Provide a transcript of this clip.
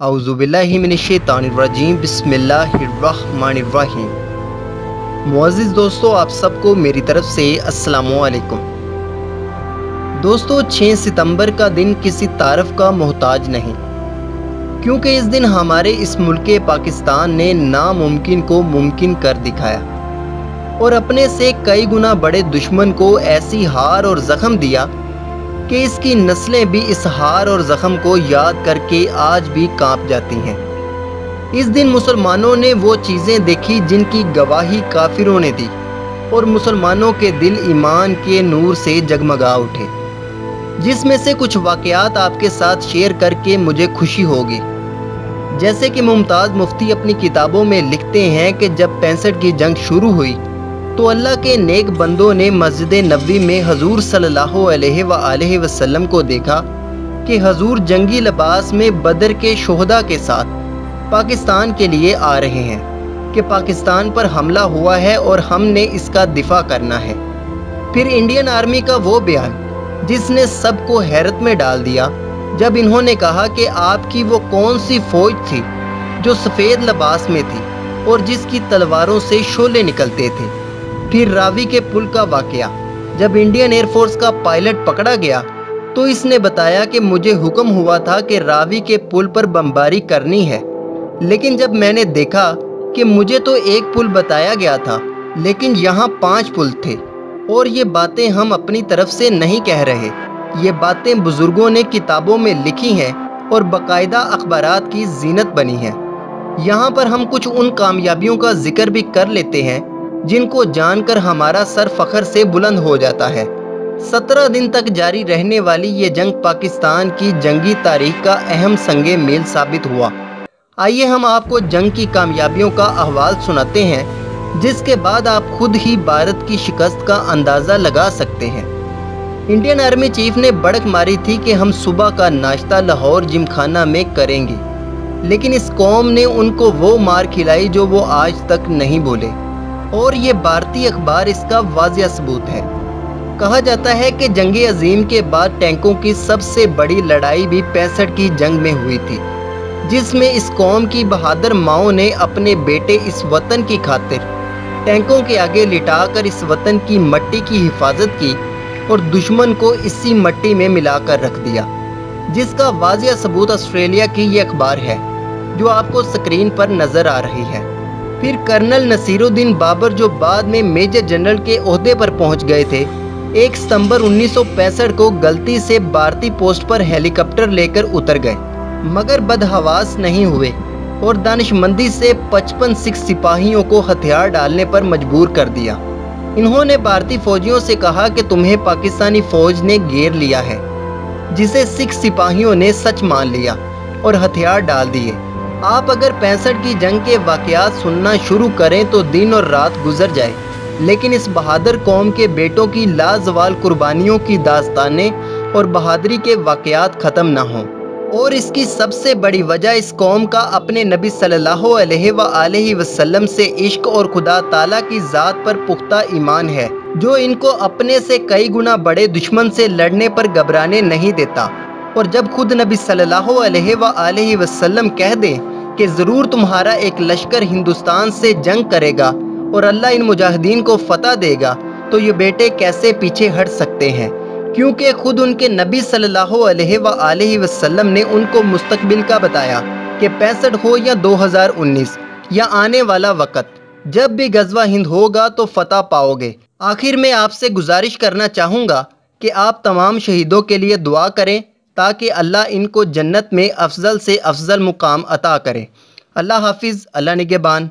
अऊज़ुबिल्लाहि मिनश्शैतानिर्रजीम बिस्मिल्लाहिर्रहमानिर्रहीम। मुअज़्ज़िज़ दोस्तों, आप सबको मेरी तरफ से अस्सलामुअलैकुम। दोस्तों, 6 सितंबर का दिन किसी तारीफ़ का मोहताज नहीं, क्योंकि इस दिन हमारे इस मुल्क पाकिस्तान ने नामुमकिन को मुमकिन कर दिखाया और अपने से कई गुना बड़े दुश्मन को ऐसी हार और ज़ख्म दिया कि इसकी नस्लें भी इस हार और ज़ख्म को याद करके आज भी कांप जाती हैं। इस दिन मुसलमानों ने वो चीज़ें देखी जिनकी गवाही काफिरों ने दी और मुसलमानों के दिल ईमान के नूर से जगमगा उठे, जिसमें से कुछ वाक़यात आपके साथ शेयर करके मुझे खुशी होगी। जैसे कि मुमताज़ मुफ्ती अपनी किताबों में लिखते हैं कि जब 65 की जंग शुरू हुई तो अल्लाह के नेक बंदों ने मस्जिद नबवी में हजूर सल्लल्लाहु अलैहि वसल्लम को देखा कि हजूर जंगी लिबास में बदर के शोहदा के साथ पाकिस्तान के लिए आ रहे हैं कि पाकिस्तान पर हमला हुआ है और हमने इसका दिफा करना है। फिर इंडियन आर्मी का वो बयान जिसने सबको हैरत में डाल दिया, जब इन्होंने कहा कि आपकी वो कौन सी फौज थी जो सफ़ेद लिबास में थी और जिसकी तलवारों से शोले निकलते थे। फिर रावी के पुल का वाक़या, जब इंडियन एयरफोर्स का पायलट पकड़ा गया तो इसने बताया कि मुझे हुक्म हुआ था कि रावी के पुल पर बमबारी करनी है, लेकिन जब मैंने देखा कि मुझे तो एक पुल बताया गया था लेकिन यहाँ 5 पुल थे। और ये बातें हम अपनी तरफ से नहीं कह रहे, ये बातें बुज़ुर्गों ने किताबों में लिखी हैं और बाकायदा अखबारात की जीनत बनी हैं। यहाँ पर हम कुछ उन कामयाबियों का जिक्र भी कर लेते हैं जिनको जानकर हमारा सर फ़ख्र से बुलंद हो जाता है। 17 दिन तक जारी रहने वाली ये जंग पाकिस्तान की जंगी तारीख का अहम संगे मील साबित हुआ। आइए हम आपको जंग की कामयाबियों का अहवाल सुनाते हैं, जिसके बाद आप खुद ही भारत की शिकस्त का अंदाज़ा लगा सकते हैं। इंडियन आर्मी चीफ ने बड़क मारी थी कि हम सुबह का नाश्ता लाहौर जिमखाना में करेंगे, लेकिन इस कौम ने उनको वो मार खिलाई जो वो आज तक नहीं भूले, और ये भारतीय अखबार इसका वाज़िया सबूत है। कहा जाता है कि जंग अजीम के बाद टैंकों की सबसे बड़ी लड़ाई भी 65 की जंग में हुई थी, जिसमें इस कौम की बहादुर माओं ने अपने बेटे इस वतन की खातिर टैंकों के आगे लिटाकर इस वतन की मट्टी की हिफाजत की और दुश्मन को इसी मट्टी में मिलाकर रख दिया, जिसका वाज़िया सबूत ऑस्ट्रेलिया की ये अखबार है जो आपको स्क्रीन पर नज़र आ रही है। फिर कर्नल नसीरुद्दीन बाबर, जो बाद में मेजर जनरल के ओहदे पर पहुंच गए थे, 1 सितंबर 1965 को गलती से भारतीय पोस्ट पर हेलीकॉप्टर लेकर उतर गए, मगर बदहवास नहीं हुए और दानिशमंदी से 55 सिख सिपाहियों को हथियार डालने पर मजबूर कर दिया। इन्होंने भारतीय फौजियों से कहा कि तुम्हें पाकिस्तानी फौज ने घेर लिया है, जिसे सिख सिपाहियों ने सच मान लिया और हथियार डाल दिए। आप अगर 65 की जंग के वाक़यात सुनना शुरू करें तो दिन और रात गुजर जाए, लेकिन इस बहादुर कौम के बेटों की लाजवाल कुर्बानियों की दास्तानें और बहादुरी के वाक़यात ख़त्म ना हों। और इसकी सबसे बड़ी वजह इस कौम का अपने नबी सल्लल्लाहु अलैहि वसल्लम से इश्क और खुदा ताला की ज़ात पर पुख्ता ईमान है, जो इनको अपने से कई गुना बड़े दुश्मन से लड़ने पर घबराने नहीं देता। और जब खुद नबी सल्लल्लाहु अलैहि वसल्लम कह दें कि ज़रूर तुम्हारा एक लश्कर हिंदुस्तान से जंग करेगा और अल्लाह इन मुजाहिदीन को फतह देगा, तो ये बेटे कैसे पीछे हट सकते हैं, क्योंकि खुद उनके नबी सल्लल्लाहु अलैहि वसल्लम ने उनको मुस्तकबिल का बताया कि 65 हो या 2019 या आने वाला वक़्त, जब भी गज़वा हिंद होगा तो फतह पाओगे। आखिर में आपसे गुजारिश करना चाहूँगा कि आप तमाम शहीदों के लिए दुआ करें ताकि अल्लाह इनको जन्नत में अफजल से अफजल मुकाम अता करे। अल्लाह हाफिज़, अल्लाह निगहबान।